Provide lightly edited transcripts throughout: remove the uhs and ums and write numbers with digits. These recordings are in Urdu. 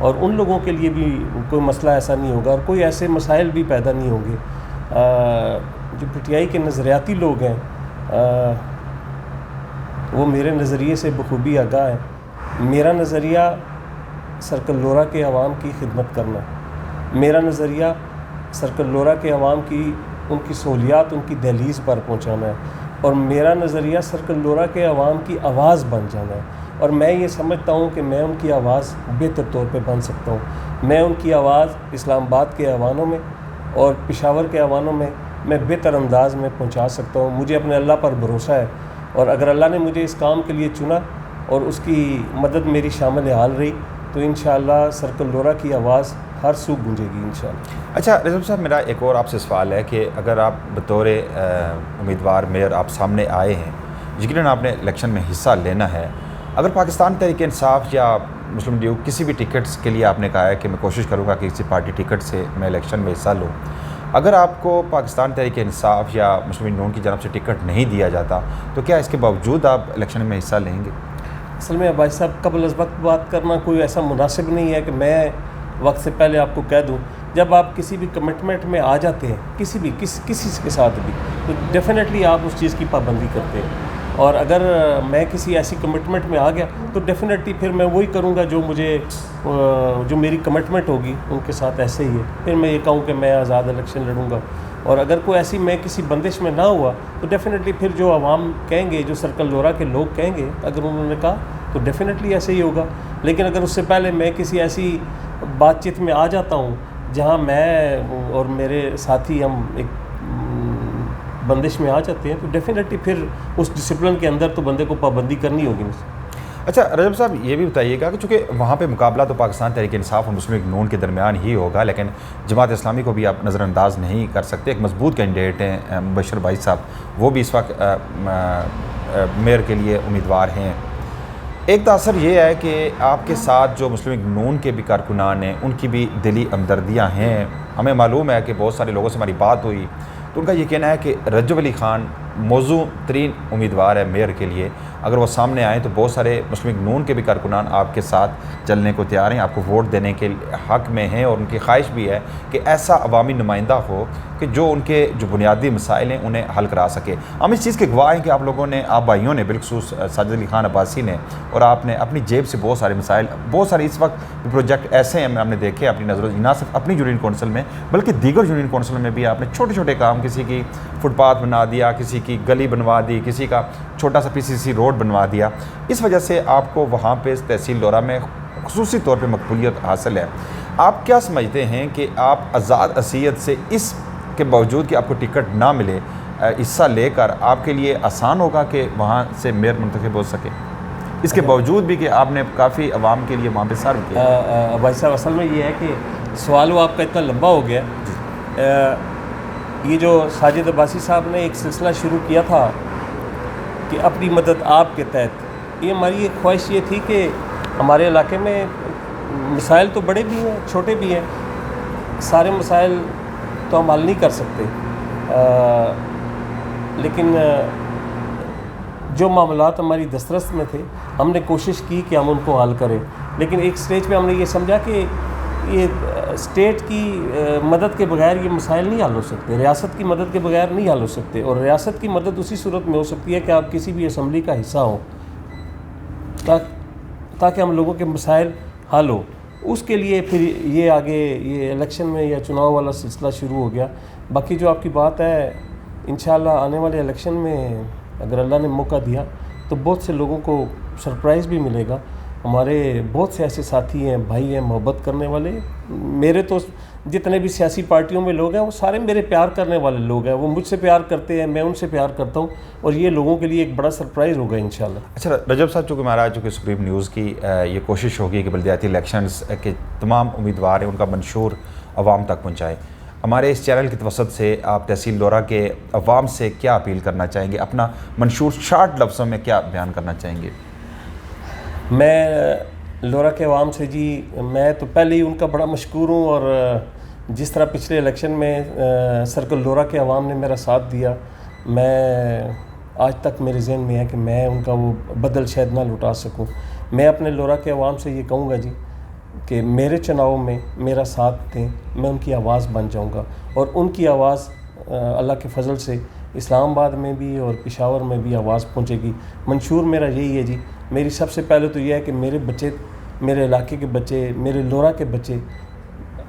اور ان لوگوں کے لیے بھی کوئی مسئلہ ایسا نہیں ہوگا اور کوئی ایسے مسائل بھی پیدا نہیں ہوں گے. جو پی ٹی آئی کے نظریاتی لوگ ہیں وہ میرے نظریے سے بخوبی آگاہ ہیں. میرا نظریہ سرکل لورا کے عوام کی خدمت کرنا ہے. میرا نظریہ سرکل لورا کے عوام کی ان کی سہولیات ان کی دہلیز پر پہنچانا ہے. اور میرا نظریہ سرکل لورا کے عوام کی آواز بن جانا ہے. اور میں یہ سمجھتا ہوں کہ میں ان کی آواز بہتر طور پہ بن سکتا ہوں. میں ان کی آواز اسلام آباد کے ایوانوں میں اور پشاور کے ایوانوں میں بہتر انداز میں پہنچا سکتا ہوں. مجھے اپنے اللہ پر بھروسہ ہے اور اگر اللہ نے مجھے اس کام کے لیے چنا اور اس کی مدد میری شامل حال رہی تو انشاءاللہ سرکل لورا کی آواز ہر سو گونجے گی انشاءاللہ. اچھا رضا صاحب، میرا ایک اور آپ سے سوال ہے کہ اگر آپ بطور امیدوار میئر آپ سامنے آئے ہیں، یقیناً آپ نے الیکشن میں حصہ لینا ہے. اگر پاکستان تحریک انصاف یا مسلم لیگ کسی بھی ٹکٹس کے لیے آپ نے کہا ہے کہ میں کوشش کروں گا کہ کسی پارٹی ٹکٹ سے میں الیکشن میں حصہ لوں، اگر آپ کو پاکستان تحریک انصاف یا مسلم نون کی جانب سے ٹکٹ نہیں دیا جاتا تو کیا اس کے باوجود آپ الیکشن میں حصہ لیں گے؟ اصل میں بھائی صاحب قبل از وقت بات کرنا کوئی ایسا مناسب نہیں ہے کہ میں وقت سے پہلے آپ کو کہہ دوں. جب آپ کسی بھی کمٹمنٹ میں آ جاتے ہیں کسی کے ساتھ بھی تو ڈیفینیٹلی آپ اس چیز کی پابندی کرتے ہیں. اور اگر میں کسی ایسی کمٹمنٹ میں آ گیا تو ڈیفینیٹلی پھر میں وہی کروں گا جو میری کمٹمنٹ ہوگی ان کے ساتھ ایسے ہی ہے. پھر میں یہ کہوں کہ میں آزاد الیکشن لڑوں گا. اور اگر کوئی ایسی میں کسی بندش میں نہ ہوا تو ڈیفینیٹلی پھر جو عوام کہیں گے، جو سرکل لورا کے لوگ کہیں گے، اگر انہوں نے کہا تو ڈیفینیٹلی ایسے ہی ہوگا. لیکن اگر اس سے پہلے میں کسی ایسی بات چیت میں آ جاتا ہوں جہاں میں اور میرے ساتھی ہم ایک بندش میں آ جاتے ہیں تو ڈیفینیٹلی پھر اس ڈسپلن کے اندر تو بندے کو پابندی کرنی ہوگی. اچھا رجب صاحب، یہ بھی بتائیے گا کہ چونکہ وہاں پہ مقابلہ تو پاکستان تحریک انصاف اور مسلم لیگ نون کے درمیان ہی ہوگا، لیکن جماعت اسلامی کو بھی آپ نظر انداز نہیں کر سکتے. ایک مضبوط کینڈیڈیٹ ہیں مبشر بھائی صاحب، وہ بھی اس وقت میئر کے لیے امیدوار ہیں. ایک تاثر یہ ہے کہ آپ کے ساتھ جو مسلم لیگ نون کے بھی کارکنان ہیں ان کی بھی دلی ہمدردیاں ہیں. ہمیں معلوم ہے کہ بہت سارے لوگوں سے ہماری بات ہوئی تو ان کا یہ کہنا ہے کہ رجب علی خان موزوں ترین امیدوار ہے میئر کے لیے. اگر وہ سامنے آئیں تو بہت سارے مسلم لیگ نون کے بھی کارکنان آپ کے ساتھ چلنے کو تیار ہیں، آپ کو ووٹ دینے کے حق میں ہیں، اور ان کی خواہش بھی ہے کہ ایسا عوامی نمائندہ ہو کہ جو ان کے جو بنیادی مسائل ہیں انہیں حل کرا سکے. ہم اس چیز کے گواہ ہیں کہ آپ لوگوں نے، آپ بھائیوں نے، بالخصوص ساجد علی خان عباسی نے، اور آپ نے اپنی جیب سے بہت سارے مسائل، بہت سارے اس وقت پروجیکٹ ایسے ہیں ہم نے دیکھے اپنی نظروں، نہ صرف اپنی یونین کونسل میں بلکہ دیگر یونین کونسل میں بھی آپ نے چھوٹے چھوٹے کام، کسی کی فٹ پاتھ بنا دیا، کسی کی گلی بنوا دی، کسی کا چھوٹا سا PCC روڈ بنوا دیا. اس وجہ سے آپ کو وہاں پہ تحصیل لورا میں خصوصی طور پہ مقبولیت حاصل ہے. آپ کیا سمجھتے ہیں کہ آپ آزاد حیثیت سے اس کے باوجود کہ آپ کو ٹکٹ نہ ملے، حصہ لے کر آپ کے لیے آسان ہوگا کہ وہاں سے میئر منتخب ہو سکے، اس کے باوجود بھی کہ آپ نے کافی عوام کے لیے وہاں پہ سرو کیا؟ بھائی صاحب اصل میں یہ ہے کہ سوال وہ آپ کا اتنا لمبا ہو گیا. یہ جو ساجد عباسی صاحب نے ایک سلسلہ شروع کیا تھا کہ اپنی مدد آپ کے تحت، یہ ہماری ایک خواہش یہ تھی کہ ہمارے علاقے میں مسائل تو بڑے بھی ہیں، چھوٹے بھی ہیں، سارے مسائل تو ہم حل نہیں کر سکتے، لیکن جو معاملات ہماری دسترس میں تھے ہم نے کوشش کی کہ ہم ان کو حل کریں. لیکن ایک سٹیج پہ ہم نے یہ سمجھا کہ یہ اسٹیٹ کی مدد کے بغیر یہ مسائل نہیں حل ہو سکتے، ریاست کی مدد کے بغیر نہیں حل ہو سکتے. اور ریاست کی مدد اسی صورت میں ہو سکتی ہے کہ آپ کسی بھی اسمبلی کا حصہ ہوں تاکہ ہم لوگوں کے مسائل حل ہو. اس کے لیے پھر یہ آگے یہ الیکشن میں یا چناؤ والا سلسلہ شروع ہو گیا. باقی جو آپ کی بات ہے، انشاءاللہ آنے والے الیکشن میں اگر اللہ نے موقع دیا تو بہت سے لوگوں کو سرپرائز بھی ملے گا. ہمارے بہت سے ایسے ساتھی ہیں، بھائی ہیں، محبت کرنے والے. میرے تو جتنے بھی سیاسی پارٹیوں میں لوگ ہیں وہ سارے میرے پیار کرنے والے لوگ ہیں، وہ مجھ سے پیار کرتے ہیں، میں ان سے پیار کرتا ہوں، اور یہ لوگوں کے لیے ایک بڑا سرپرائز ہوگا انشاءاللہ. اچھا رجب صاحب، چونکہ ہمارا سپریم نیوز کی یہ کوشش ہوگی کہ بلدیاتی الیکشنز کے تمام امیدوار ہیں ان کا منشور عوام تک پہنچائیں. ہمارے اس چینل کی توسط سے آپ تحصیل لورا کے عوام سے کیا اپیل کرنا چاہیں گے؟ اپنا منشور شارٹ لفظوں میں کیا بیان کرنا چاہیں گے؟ میں لورا کے عوام سے میں تو پہلے ہی ان کا بڑا مشکور ہوں، اور جس طرح پچھلے الیکشن میں سرکل لورا کے عوام نے میرا ساتھ دیا، میں آج تک میرے ذہن میں ہے کہ میں ان کا وہ بدل شاید نہ لٹا سکوں. میں اپنے لورا کے عوام سے یہ کہوں گا کہ میرے چناؤ میں میرا ساتھ دیں، میں ان کی آواز بن جاؤں گا، اور ان کی آواز اللہ کے فضل سے اسلام آباد میں بھی اور پشاور میں بھی آواز پہنچے گی۔ منشور میرا یہی ہے جی، میری سب سے پہلے تو یہ ہے کہ میرے بچے، میرے علاقے کے بچے، میرے لورا کے بچے،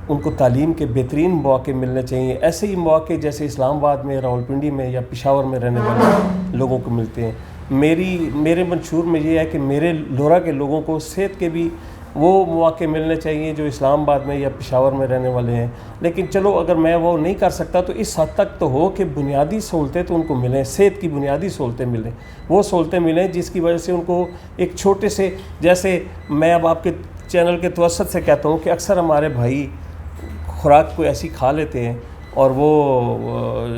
ان کو تعلیم کے بہترین مواقع ملنے چاہیے، ایسے ہی مواقع جیسے اسلام آباد میں، راولپنڈی میں یا پشاور میں رہنے والے لوگوں کو ملتے ہیں۔ میرے منشور میں یہ ہے کہ میرے لورا کے لوگوں کو صحت کے بھی وہ مواقع ملنے چاہیے جو اسلام آباد میں یا پشاور میں رہنے والے ہیں۔ لیکن چلو اگر میں وہ نہیں کر سکتا تو اس حد تک تو ہو کہ بنیادی سہولتیں تو ان کو ملیں، صحت کی بنیادی سہولتیں ملیں، وہ سہولتیں ملیں جس کی وجہ سے ان کو ایک چھوٹے سے، جیسے میں اب آپ کے چینل کے توسط سے کہتا ہوں کہ اکثر ہمارے بھائی خوراک کو ایسی کھا لیتے ہیں اور وہ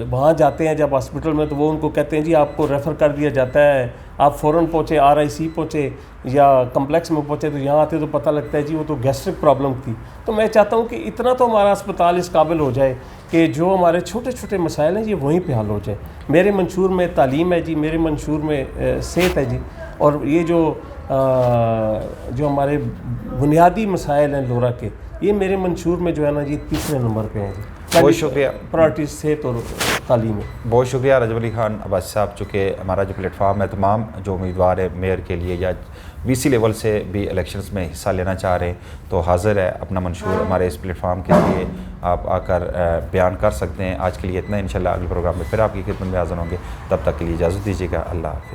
وہاں جاتے ہیں جب ہاسپٹل میں تو وہ ان کو کہتے ہیں جی آپ کو ریفر کر دیا جاتا ہے، آپ فوراً پہنچے، RIC پہنچے یا کمپلیکس میں پہنچے، تو یہاں آتے تو پتہ لگتا ہے جی وہ تو گیسٹرک پرابلم تھی۔ تو میں چاہتا ہوں کہ اتنا تو ہمارا اسپتال اس قابل ہو جائے کہ جو ہمارے چھوٹے چھوٹے مسائل ہیں یہ وہیں پہ حل ہو جائے۔ میرے منشور میں تعلیم ہے جی، میرے منشور میں صحت ہے جی، اور یہ جو ہمارے بنیادی مسائل ہیں لورا کے، یہ میرے منشور میں جو ہے نا جی تیسرے نمبر پہ ہیں جی۔ بہت شکریہ، پرائرٹی صحت اور تعلیم ہے۔ بہت شکریہ رجب علی خان عباسی صاحب، چونکہ ہمارا جو پلیٹ فارم ہے تمام جو امیدوار ہے میئر کے لیے یا VC لیول سے بھی الیکشنز میں حصہ لینا چاہ رہے ہیں تو حاضر ہے، اپنا منشور ہمارے اس پلیٹ فارم کے لیے آپ آ کر بیان کر سکتے ہیں۔ آج کے لیے اتنا، انشاءاللہ اگلے پروگرام میں پھر آپ کی خدمت میں حاضر ہوں گے، تب تک کے لیے اجازت دیجیے گا، اللہ حافظ۔